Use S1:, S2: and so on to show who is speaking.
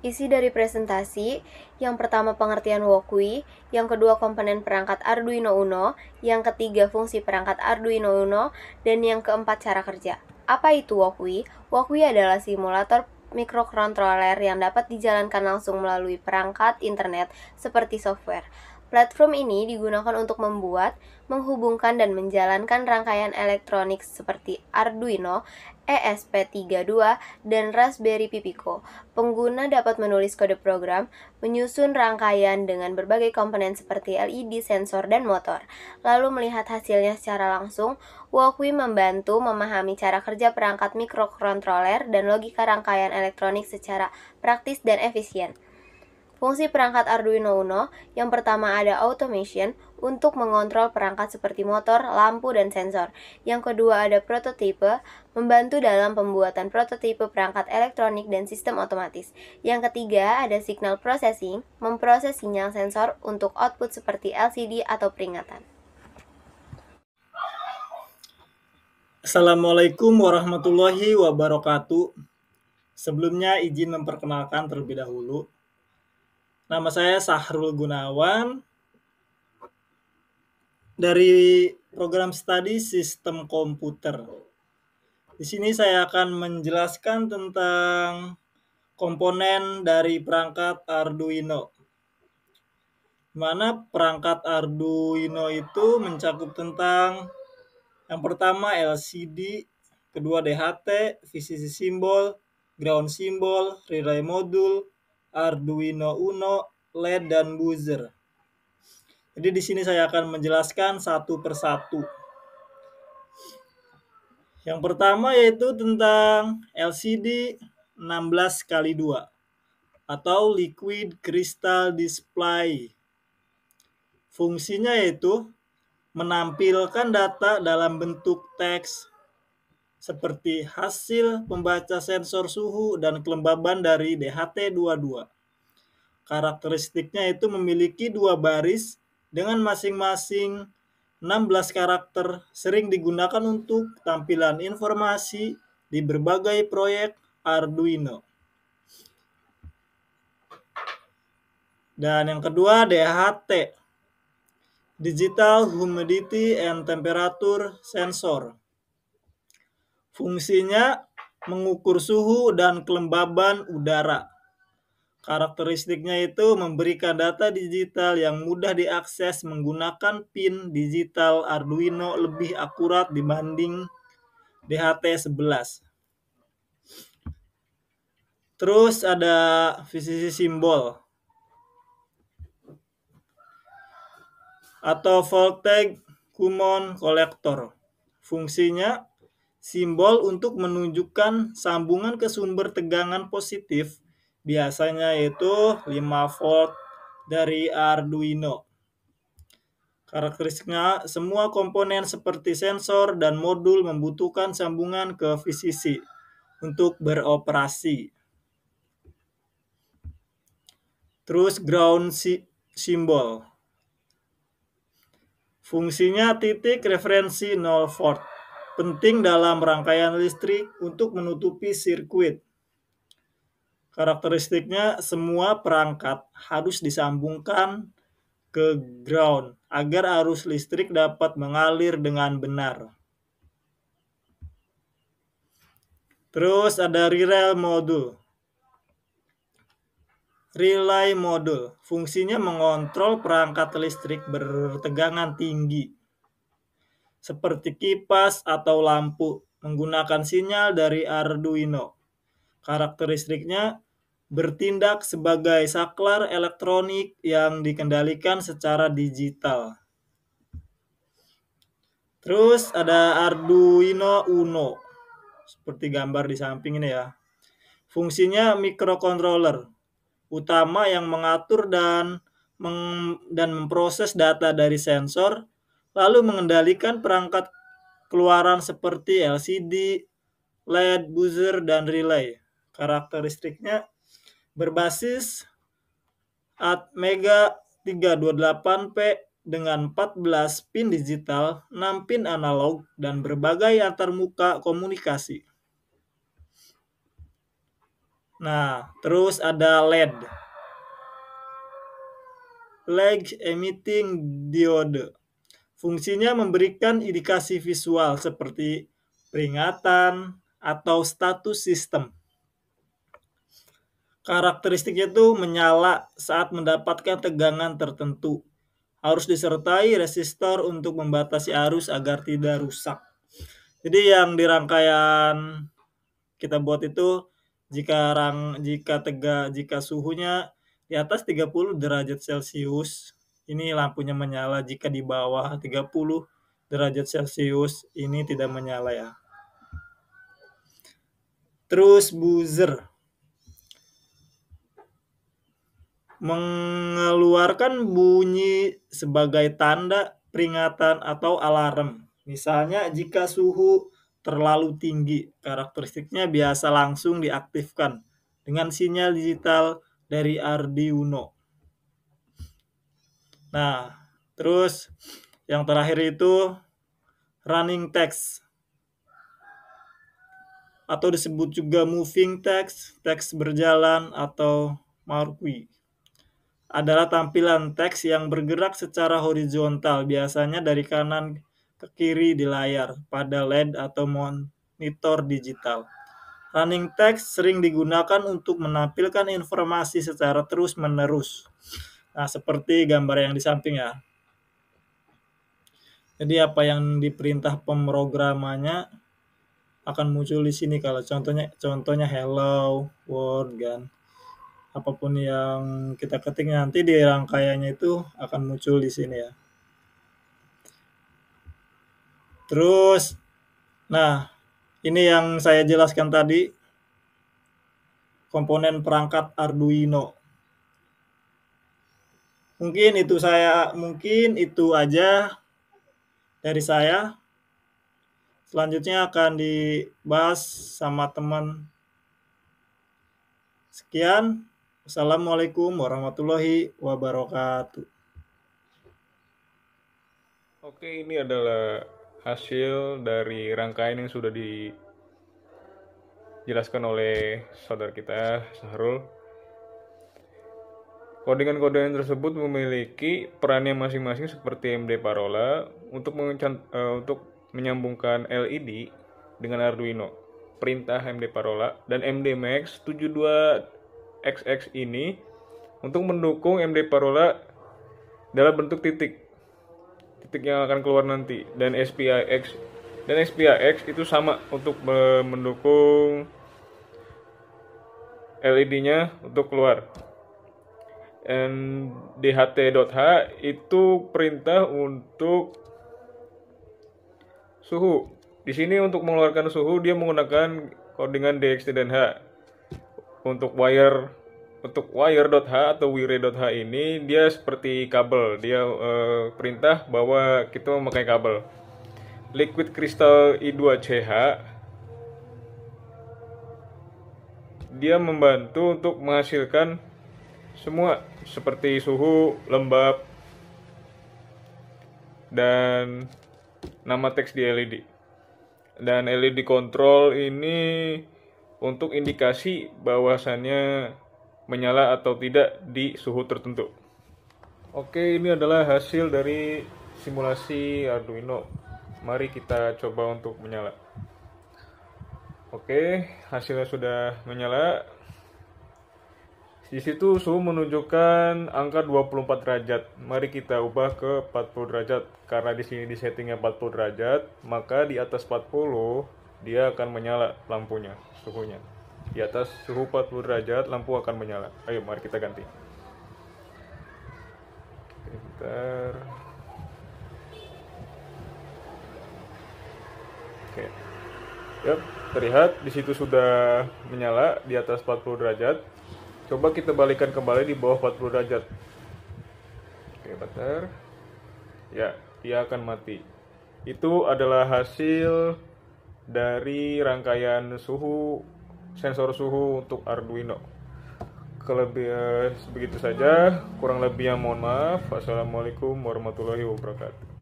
S1: Isi dari presentasi, yang pertama pengertian Wokwi, yang kedua komponen perangkat Arduino Uno, yang ketiga fungsi perangkat Arduino Uno, dan yang keempat cara kerja. Apa itu Wokwi? Wokwi adalah simulator microcontroller yang dapat dijalankan langsung melalui perangkat internet seperti software. Platform ini digunakan untuk membuat, menghubungkan, dan menjalankan rangkaian elektronik seperti Arduino, ESP32, dan Raspberry Pi Pico. Pengguna dapat menulis kode program, menyusun rangkaian dengan berbagai komponen seperti LED, sensor, dan motor, lalu melihat hasilnya secara langsung. Wokwi membantu memahami cara kerja perangkat microcontroller dan logika rangkaian elektronik secara praktis dan efisien. Fungsi perangkat Arduino Uno, yang pertama ada automation untuk mengontrol perangkat seperti motor, lampu, dan sensor. Yang kedua ada prototipe, membantu dalam pembuatan prototipe perangkat elektronik dan sistem otomatis. Yang ketiga ada signal processing, memproses sinyal sensor untuk output seperti LCD atau peringatan.
S2: Assalamualaikum warahmatullahi wabarakatuh. Sebelumnya izin memperkenalkan terlebih dahulu. Nama saya Sahrul Gunawan dari program studi Sistem Komputer. Di sini saya akan menjelaskan tentang komponen dari perangkat Arduino. Mana perangkat Arduino itu mencakup tentang yang pertama LCD, kedua DHT, VCC simbol, ground simbol, relay modul, Arduino Uno, LED, dan buzzer. Jadi di sini saya akan menjelaskan satu persatu. Yang pertama yaitu tentang LCD 16x2 atau Liquid Crystal Display. Fungsinya yaitu menampilkan data dalam bentuk teks seperti hasil pembaca sensor suhu dan kelembaban dari DHT22. Karakteristiknya itu memiliki dua baris dengan masing-masing 16 karakter, sering digunakan untuk tampilan informasi di berbagai proyek Arduino. Dan yang kedua DHT, Digital Humidity and Temperature Sensor. Fungsinya mengukur suhu dan kelembaban udara. Karakteristiknya itu memberikan data digital yang mudah diakses menggunakan pin digital Arduino lebih akurat dibanding DHT11. Terus ada VCC simbol atau Voltage Common Collector. Fungsinya simbol untuk menunjukkan sambungan ke sumber tegangan positif, biasanya yaitu 5 volt dari Arduino. Karakteristiknya, semua komponen seperti sensor dan modul membutuhkan sambungan ke VCC untuk beroperasi. Terus ground symbol. Fungsinya titik referensi 0 volt. Penting dalam rangkaian listrik untuk menutupi sirkuit. Karakteristiknya semua perangkat harus disambungkan ke ground agar arus listrik dapat mengalir dengan benar. Terus ada relay modul. Relay modul fungsinya mengontrol perangkat listrik bertegangan tinggi seperti kipas atau lampu menggunakan sinyal dari Arduino. Karakteristiknya bertindak sebagai saklar elektronik yang dikendalikan secara digital. Terus ada Arduino Uno, seperti gambar di samping ini ya. Fungsinya microcontroller utama yang mengatur dan memproses data dari sensor, lalu mengendalikan perangkat keluaran seperti LCD, LED, buzzer, dan relay. Karakteristiknya berbasis Atmega 328P dengan 14 pin digital, 6 pin analog, dan berbagai antarmuka komunikasi. Nah, terus ada LED, Lag Emitting Diode. Fungsinya memberikan indikasi visual seperti peringatan atau status sistem. Karakteristiknya itu menyala saat mendapatkan tegangan tertentu. Harus disertai resistor untuk membatasi arus agar tidak rusak. Jadi yang di rangkaian kita buat itu jika suhunya di atas 30 derajat Celcius, ini lampunya menyala. Jika di bawah 30 derajat Celcius, ini tidak menyala ya. Terus buzzer mengeluarkan bunyi sebagai tanda peringatan atau alarm. Misalnya jika suhu terlalu tinggi, karakteristiknya biasa langsung diaktifkan dengan sinyal digital dari Arduino. Nah, terus yang terakhir itu running text atau disebut juga moving text, teks berjalan atau marquee. Adalah tampilan teks yang bergerak secara horizontal, biasanya dari kanan ke kiri di layar pada LED atau monitor digital. Running text sering digunakan untuk menampilkan informasi secara terus-menerus. Nah, seperti gambar yang di samping ya. Jadi apa yang diperintah pemrogramannya akan muncul di sini. Kalau contohnya hello world kan. Apapun yang kita ketik nanti di rangkaiannya itu akan muncul di sini ya. Terus, nah ini yang saya jelaskan tadi, komponen perangkat Arduino. Mungkin itu aja dari saya. Selanjutnya akan dibahas sama teman. Sekian. Assalamualaikum warahmatullahi wabarakatuh.
S3: Oke, ini adalah hasil dari rangkaian yang sudah dijelaskan oleh saudara kita, Sahrul. Kodingan-kodingan tersebut memiliki perannya masing-masing seperti MD Parola untuk menyambungkan LED dengan Arduino. Perintah MD Parola dan MD Max 72XX ini untuk mendukung MD Parola dalam bentuk titik yang akan keluar nanti, dan SPIX itu sama untuk mendukung LED-nya untuk keluar. Dan DHT.H itu perintah untuk suhu. Di sini untuk mengeluarkan suhu dia menggunakan kodingan DXT dan H. Untuk wire.h atau wire.h ini dia seperti kabel. Dia perintah bahwa kita memakai kabel. Liquid Crystal I2CH dia membantu untuk menghasilkan semua seperti suhu, lembab, dan nama teks di LED. Dan LED control ini untuk indikasi bahwasannya menyala atau tidak di suhu tertentu. Oke, ini adalah hasil dari simulasi Arduino. Mari kita coba untuk menyala. Oke, hasilnya sudah menyala. Di situ suhu menunjukkan angka 24 derajat. Mari kita ubah ke 40 derajat. Karena di sini di settingnya 40 derajat, maka di atas 40 dia akan menyala lampunya, suhunya. Di atas suhu 40 derajat lampu akan menyala. Ayo mari kita ganti. Bentar. Oke. Yap, terlihat di situ sudah menyala di atas 40 derajat. Coba kita balikan kembali di bawah 40 derajat. Oke, bentar. Ya, dia akan mati. Itu adalah hasil dari rangkaian sensor suhu untuk Arduino. Begitu saja, kurang lebihnya mohon maaf. Wassalamualaikum warahmatullahi wabarakatuh.